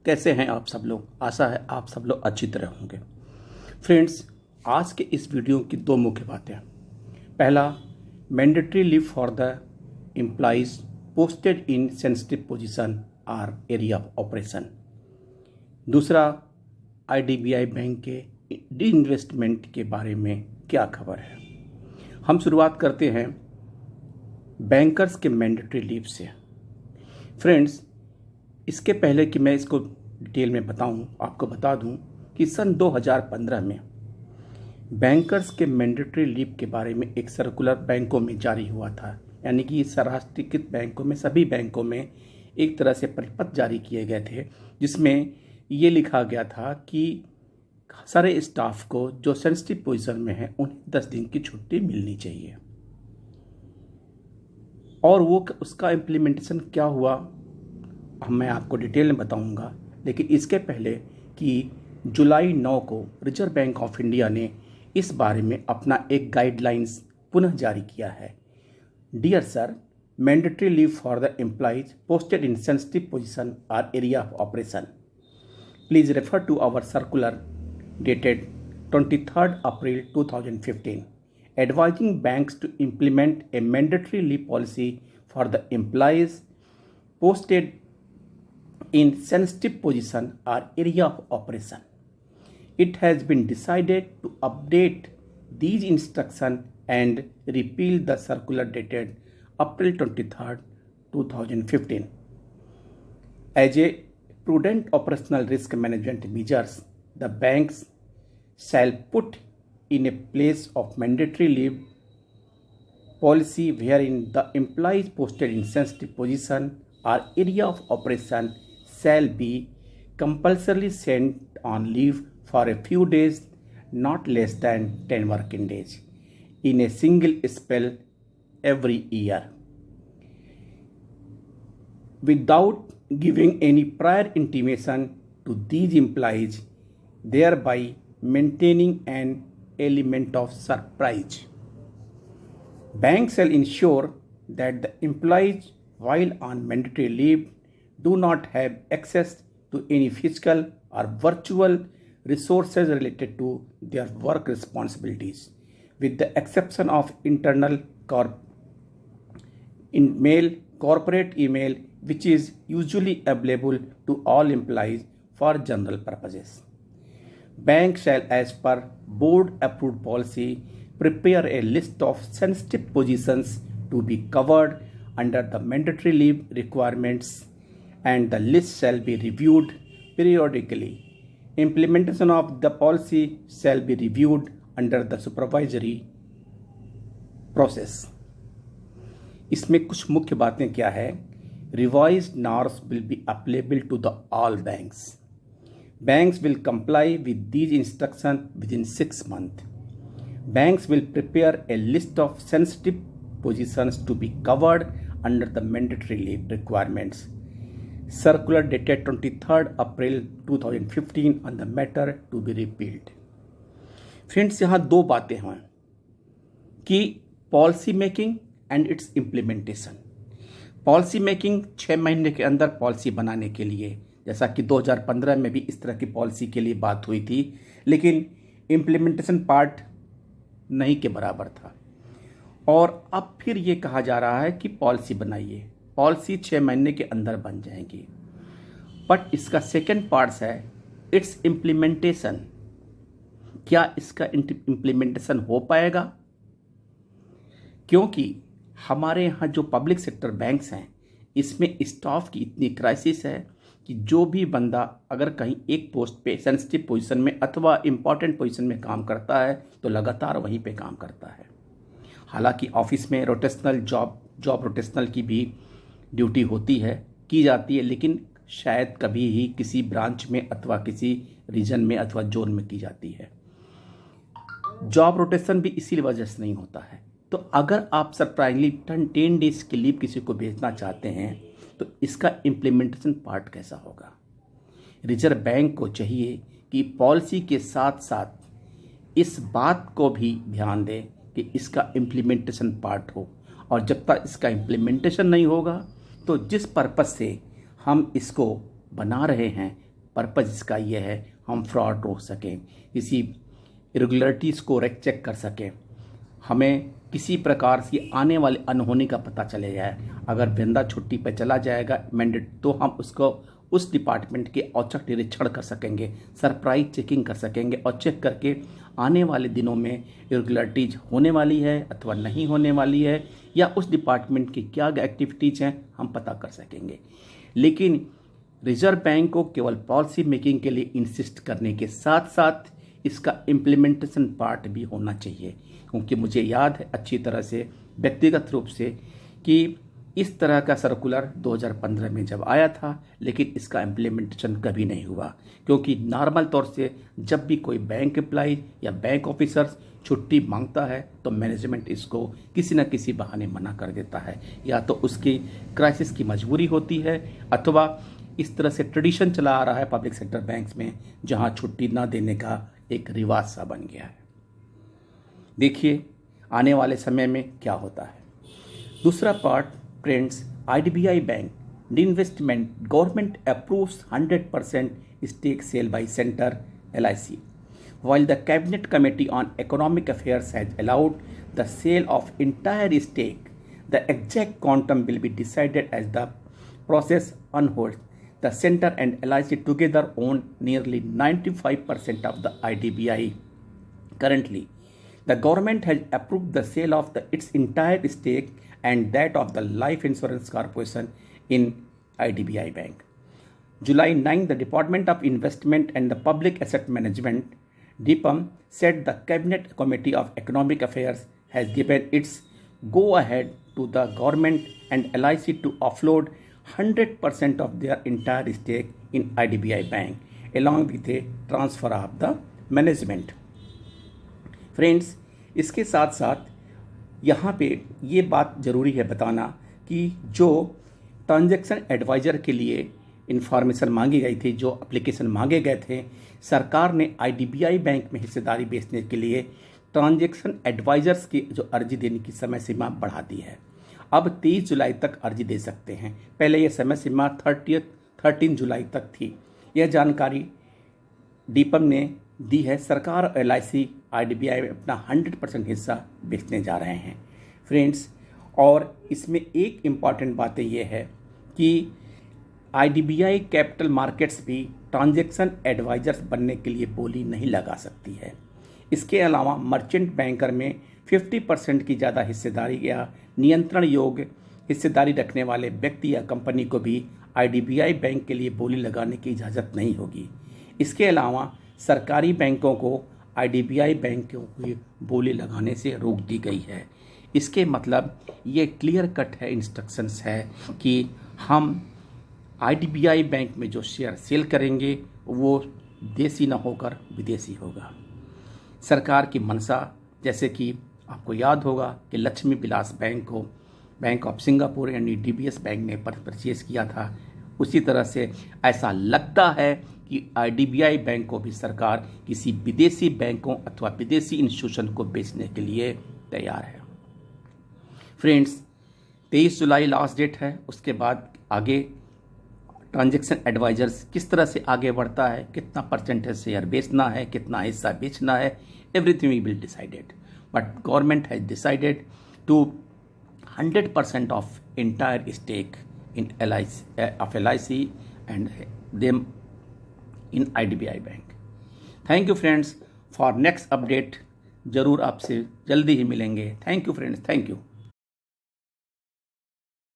कैसे हैं आप सब लोग। आशा है आप सब लोग अच्छी तरह होंगे। फ्रेंड्स, आज के इस वीडियो की दो मुख्य बातें। पहला, mandatory leave for the employees posted in sensitive position और एरिया ऑफ ऑपरेशन। दूसरा, आईडीबीआई बैंक के डी इन्वेस्टमेंट के बारे में क्या खबर है। हम शुरुआत करते हैं बैंकर्स के मैंडेटरी लीव से। फ्रेंड्स, इसके पहले कि मैं इसको डिटेल में बताऊं, आपको बता दूं कि सन 2015 में बैंकर्स के मैंडेटरी लीव के बारे में एक सर्कुलर बैंकों में जारी हुआ था। यानी कि राष्ट्रीयकृत बैंकों में, सभी बैंकों में एक तरह से परिपत्र जारी किए गए थे, जिसमें ये लिखा गया था कि सारे स्टाफ को जो सेंसिटिव पोजीशन में है उन्हें 10 दिन की छुट्टी मिलनी चाहिए। और वो उसका इम्प्लीमेंटेशन क्या हुआ मैं आपको डिटेल में बताऊंगा। लेकिन इसके पहले कि जुलाई 9 को रिजर्व बैंक ऑफ इंडिया ने इस बारे में अपना एक गाइडलाइंस पुनः जारी किया है। Dear sir, mandatory leave for the employees posted in sensitive position और area of operation, please refer to our circular dated 23rd April 2015, advising banks to implement a mandatory leave policy for the employees posted in sensitive position or area of operation. It has been decided to update these instructions and repeal the circular dated April 23rd, 2015. As a prudent operational risk management measures, the banks shall put in a place of mandatory leave policy wherein the employees posted in sensitive position or area of operation shall be compulsorily sent on leave for a few days, not less than 10 working days, in a single spell every year, without giving any prior intimation to these employees, thereby maintaining an element of surprise. Banks shall ensure that the employees, while on mandatory leave, do not have access to any physical or virtual resources related to their work responsibilities, with the exception of internal corporate email, which is usually available to all employees for general purposes. Bank shall, as per board approved policy, prepare a list of sensitive positions to be covered under the mandatory leave requirements, and the list shall be reviewed periodically. Implementation of the policy shall be reviewed under the supervisory process. इसमें कुछ मुख्य बातें क्या है। Revised norms will be applicable to the all banks. Banks will comply with these instructions within 6 months. Banks will prepare a list of sensitive positions to be covered under the mandatory leave requirements. Circular dated 23rd April 2015 on the matter to be repealed. Friends, यहाँ दो बातें हैं कि policy making and it's implementation. Policy making 6 महीने के अंदर policy बनाने के लिए, जैसा कि 2015 में भी इस तरह की पॉलिसी के लिए बात हुई थी, लेकिन इम्प्लीमेंटेशन पार्ट नहीं के बराबर था। और अब फिर ये कहा जा रहा है कि पॉलिसी बनाइए, पॉलिसी 6 महीने के अंदर बन जाएंगी। बट इसका सेकेंड पार्ट है इट्स इम्प्लीमेंटेशन। क्या इसका इम्प्लीमेंटेशन हो पाएगा? क्योंकि हमारे यहाँ जो पब्लिक सेक्टर बैंक्स हैं, इसमें स्टाफ की इतनी क्राइसिस है कि जो भी बंदा अगर कहीं एक पोस्ट पे सेंसिटिव पोजीशन में अथवा इम्पॉर्टेंट पोजीशन में काम करता है तो लगातार वहीं पे काम करता है। हालांकि ऑफिस में रोटेशनल जॉब रोटेशनल की भी ड्यूटी होती है, की जाती है, लेकिन शायद कभी ही किसी ब्रांच में अथवा किसी रीजन में अथवा जोन में की जाती है। जॉब रोटेशन भी इसी वजह से नहीं होता है। तो अगर आप सरप्राइजली 10 डेज की लीव किसी को भेजना चाहते हैं तो इसका इम्प्लीमेंटेशन पार्ट कैसा होगा। रिजर्व बैंक को चाहिए कि पॉलिसी के साथ साथ इस बात को भी ध्यान दें कि इसका इम्प्लीमेंटेशन पार्ट हो, और जब तक इसका इम्प्लीमेंटेशन नहीं होगा तो जिस पर्पस से हम इसको बना रहे हैं पर्पज़ इसका ये है हम फ्रॉड रोक सकें, किसी इरेगुलरिटीज़ को चेक कर सकें, हमें किसी प्रकार से आने वाले अनहोनी का पता चले जाए। अगर बंदा छुट्टी पर चला जाएगा मैंडेट, तो हम उसको उस डिपार्टमेंट के औचक निरीक्षण कर सकेंगे, सरप्राइज चेकिंग कर सकेंगे और चेक करके आने वाले दिनों में इरेगुलरिटीज होने वाली है अथवा नहीं होने वाली है या उस डिपार्टमेंट की क्या एक्टिविटीज़ हैं हम पता कर सकेंगे। लेकिन रिजर्व बैंक को केवल पॉलिसी मेकिंग के लिए इंसिस्ट करने के साथ साथ इसका इम्प्लीमेंटेशन पार्ट भी होना चाहिए, क्योंकि मुझे याद है अच्छी तरह से व्यक्तिगत रूप से कि इस तरह का सर्कुलर 2015 में जब आया था, लेकिन इसका इम्प्लीमेंटेशन कभी नहीं हुआ, क्योंकि नॉर्मल तौर से जब भी कोई बैंक एम्प्लॉय या बैंक ऑफिसर्स छुट्टी मांगता है तो मैनेजमेंट इसको किसी न किसी बहाने मना कर देता है, या तो उसकी क्राइसिस की मजबूरी होती है अथवा इस तरह से ट्रेडिशन चला आ रहा है पब्लिक सेक्टर बैंक्स में, जहां छुट्टी ना देने का एक रिवाज सा बन गया है। देखिए आने वाले समय में क्या होता है। दूसरा part friends, IDBI bank investment government approves 100% stake sale by centre LIC, while the cabinet committee on economic affairs has allowed the sale of entire stake. The exact quantum will be decided as the process unfolds. The center and LIC together own nearly 95% of the IDBI. Currently, the government has approved the sale of its entire stake and that of the Life Insurance Corporation in IDBI Bank. July 9, the Department of Investment and the Public Asset Management, DIPAM, said the Cabinet Committee of Economic Affairs has given its go-ahead to the government and LIC to offload 100% of their entire stake in IDBI Bank, along with a transfer of the management. Friends, इसके साथ साथ यहाँ पे ये बात ज़रूरी है बताना कि जो ट्रांजैक्शन एडवाइज़र के लिए इन्फॉर्मेशन मांगी गई थी, जो एप्लीकेशन मांगे गए थे, सरकार ने IDBI बैंक में हिस्सेदारी बेचने के लिए ट्रांजैक्शन एडवाइज़र्स की जो अर्जी देने की समय सीमा बढ़ा दी है। अब 23 जुलाई तक अर्जी दे सकते हैं, पहले यह समय सीमा 13 जुलाई तक थी। यह जानकारी DIPAM ने दी है। सरकार और LIC IDBI में अपना 100% हिस्सा बेचने जा रहे हैं फ्रेंड्स। और इसमें एक इम्पॉर्टेंट बात ये है कि IDBI कैपिटल मार्केट्स भी ट्रांजैक्शन एडवाइजर्स बनने के लिए बोली नहीं लगा सकती है। इसके अलावा मर्चेंट बैंकर में 50% की ज़्यादा हिस्सेदारी या नियंत्रण योग्य हिस्सेदारी रखने वाले व्यक्ति या कंपनी को भी IDBI बैंक के लिए बोली लगाने की इजाज़त नहीं होगी। इसके अलावा सरकारी बैंकों को IDBI बैंकों की बोली लगाने से रोक दी गई है। इसके मतलब ये क्लियर कट है, इंस्ट्रक्शंस है कि हम IDBI बैंक में जो शेयर सेल करेंगे वो देसी ना होकर विदेशी होगा। सरकार की मंशा, जैसे कि आपको याद होगा कि लक्ष्मी विलास बैंक को बैंक ऑफ सिंगापुर यानी DBS बैंक ने परचेज किया था, उसी तरह से ऐसा लगता है कि IDBI बैंक को भी सरकार किसी विदेशी बैंकों अथवा विदेशी इंस्टीट्यूशन को बेचने के लिए तैयार है। फ्रेंड्स, 23 जुलाई लास्ट डेट है। उसके बाद आगे ट्रांजैक्शन एडवाइजर्स किस तरह से आगे बढ़ता है, कितना परसेंटेज शेयर बेचना है, कितना हिस्सा बेचना है, everything we will decided, but government has decided to 100% of entire stake in LIC and them in IDBI bank. Thank you friends. For next update ज़रूर आपसे जल्दी ही मिलेंगे। Thank you friends, thank you.